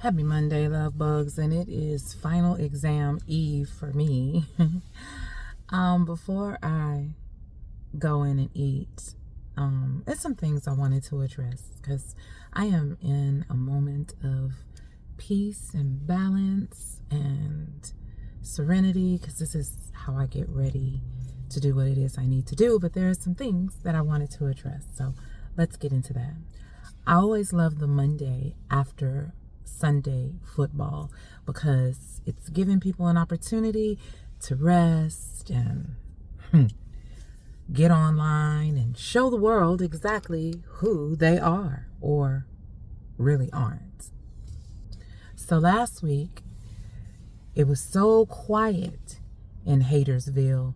Happy Monday, love bugs, and it is final exam eve for me. Before I go in and eat, there's some things I wanted to address because I am in a moment of peace and balance and serenity because this is how I get ready to do what it is I need to do. But there are some things that I wanted to address, so let's get into that. I always love the Monday after Sunday football because it's giving people an opportunity to rest and get online and show the world exactly who they are or really aren't. So last week, it was so quiet in Hadersville,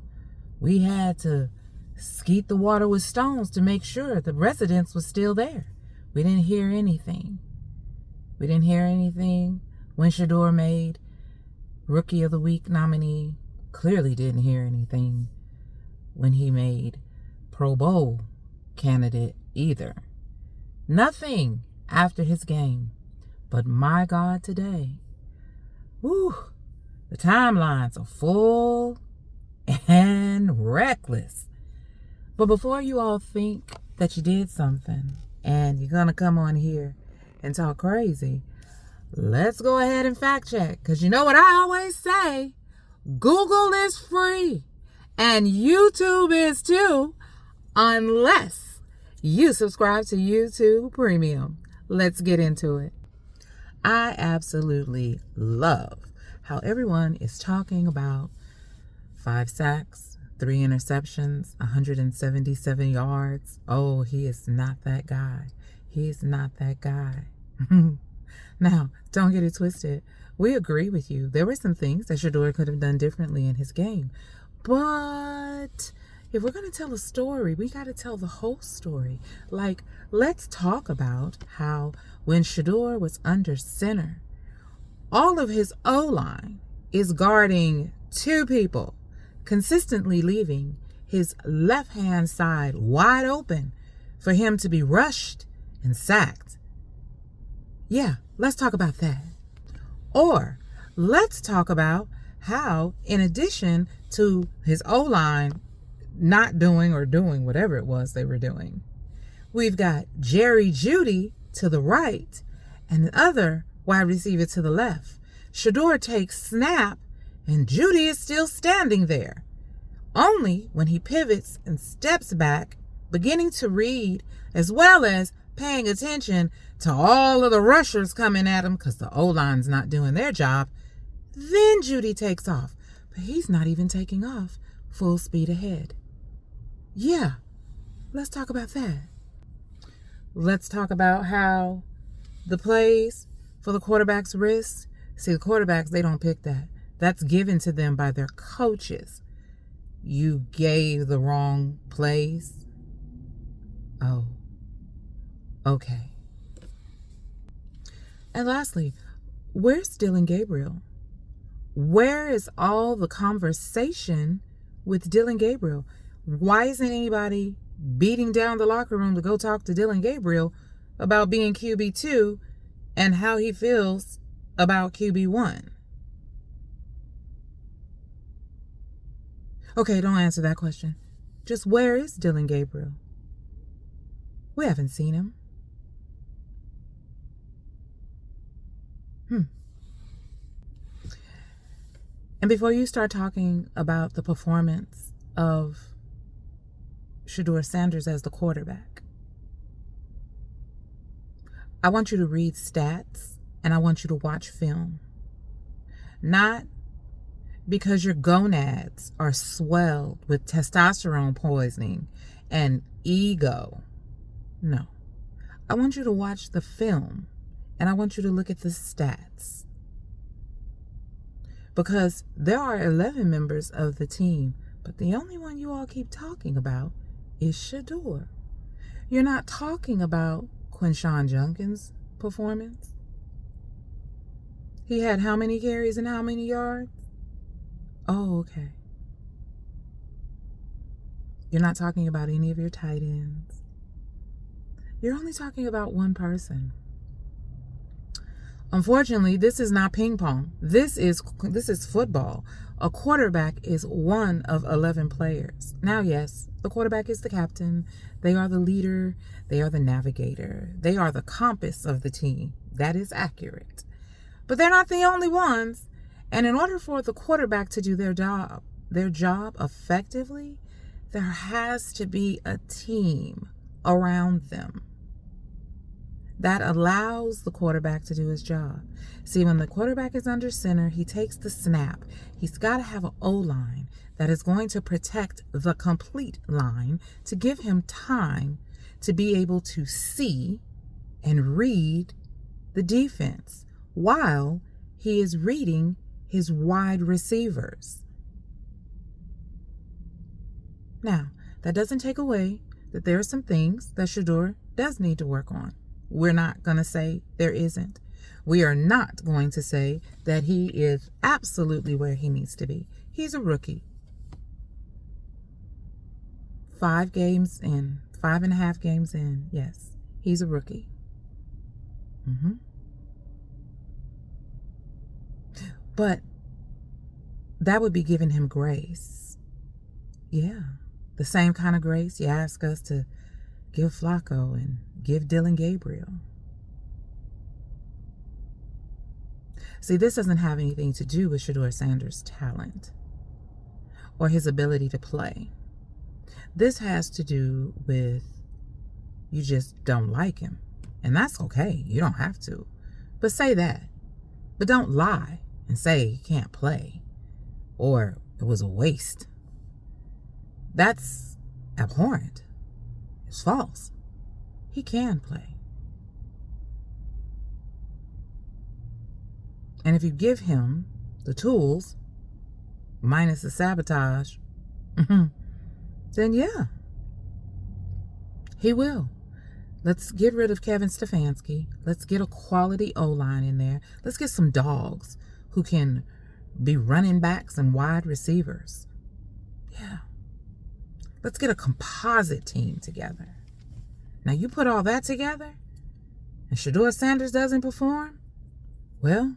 we had to skeet the water with stones to make sure the residents was still there. We didn't hear anything. We didn't hear anything when Shedeur made Rookie of the Week nominee. Clearly didn't hear anything when he made Pro Bowl candidate either. Nothing after his game. But my God, today, whew, the timelines are full and reckless. But before you all think that you did something and you're going to come on here and talk crazy, let's go ahead and fact check. Because you know what I always say, Google is free and YouTube is too, unless you subscribe to YouTube Premium. Let's get into it. I absolutely love how everyone is talking about 5 sacks, 3 interceptions, 177 yards. Oh, he is not that guy. He's not that guy. Now, don't get it twisted. We agree with you. There were some things that Shedeur could have done differently in his game. But if we're going to tell a story, we got to tell the whole story. Like, let's talk about how when Shedeur was under center, all of his O-line is guarding 2 people, consistently leaving his left-hand side wide open for him to be rushed and sacked. Yeah, let's talk about that. Or let's talk about how, in addition to his O-line not doing or doing whatever it was they were doing, we've got Jerry Jeudy to the right and the other wide receiver to the left. Shedeur takes snap and Jeudy is still standing there. Only when he pivots and steps back, beginning to read as well as paying attention to all of the rushers coming at him because the O-line's not doing their job, then Jeudy takes off. But he's not even taking off full speed ahead. Yeah, let's talk about that. Let's talk about how the plays for the quarterback's wrist, see, the quarterbacks, they don't pick that. That's given to them by their coaches. You gave the wrong plays. Oh, okay. And lastly, where's Dylan Gabriel? Where is all the conversation with Dylan Gabriel? Why isn't anybody beating down the locker room to go talk to Dylan Gabriel about being QB2 and how he feels about QB1? Okay, don't answer that question. Just where is Dylan Gabriel? We haven't seen him. And before you start talking about the performance of Shedeur Sanders as the quarterback, I want you to read stats and I want you to watch film. Not because your gonads are swelled with testosterone poisoning and ego. No. I want you to watch the film and I want you to look at the stats. Because there are 11 members of the team, but the only one you all keep talking about is Shedeur. You're not talking about Quinshon Judkins' performance. He had how many carries and how many yards? Oh, okay. You're not talking about any of your tight ends. You're only talking about one person. Unfortunately, this is not ping pong. This is football. A quarterback is one of 11 players. Now, yes, the quarterback is the captain. They are the leader. They are the navigator. They are the compass of the team. That is accurate. But they're not the only ones. And in order for the quarterback to do their job effectively, there has to be a team around them that allows the quarterback to do his job. See, when the quarterback is under center, he takes the snap. He's got to have an O-line that is going to protect the complete line to give him time to be able to see and read the defense while he is reading his wide receivers. Now, that doesn't take away that there are some things that Shedeur does need to work on. We're not going to say there isn't. We are not going to say that he is absolutely where he needs to be. He's a rookie. 5 games in, 5.5 games in. Yes, he's a rookie. But that would be giving him grace. Yeah, the same kind of grace you ask us to give Flacco and give Dylan Gabriel. See, this doesn't have anything to do with Shedeur Sanders' talent or his ability to play. This has to do with you just don't like him. And that's okay. You don't have to. But say that. But don't lie and say he can't play or it was a waste. That's abhorrent. It's false. He can play. And if you give him the tools, minus the sabotage, then yeah, he will. Let's get rid of Kevin Stefanski. Let's get a quality O-line in there. Let's get some dogs who can be running backs and wide receivers. Yeah. Let's get a composite team together. Now, you put all that together and Shedeur Sanders doesn't perform, well,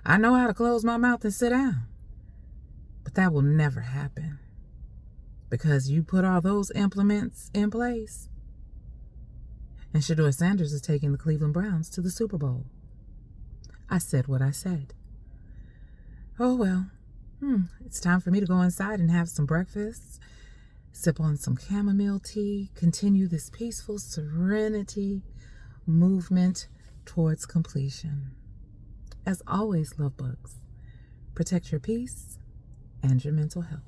I know how to close my mouth and sit down. But that will never happen because you put all those implements in place. And Shedeur Sanders is taking the Cleveland Browns to the Super Bowl. I said what I said. Oh, well, it's time for me to go inside and have some breakfast, sip on some chamomile tea, continue this peaceful serenity movement towards completion. As always, love bugs, protect your peace and your mental health.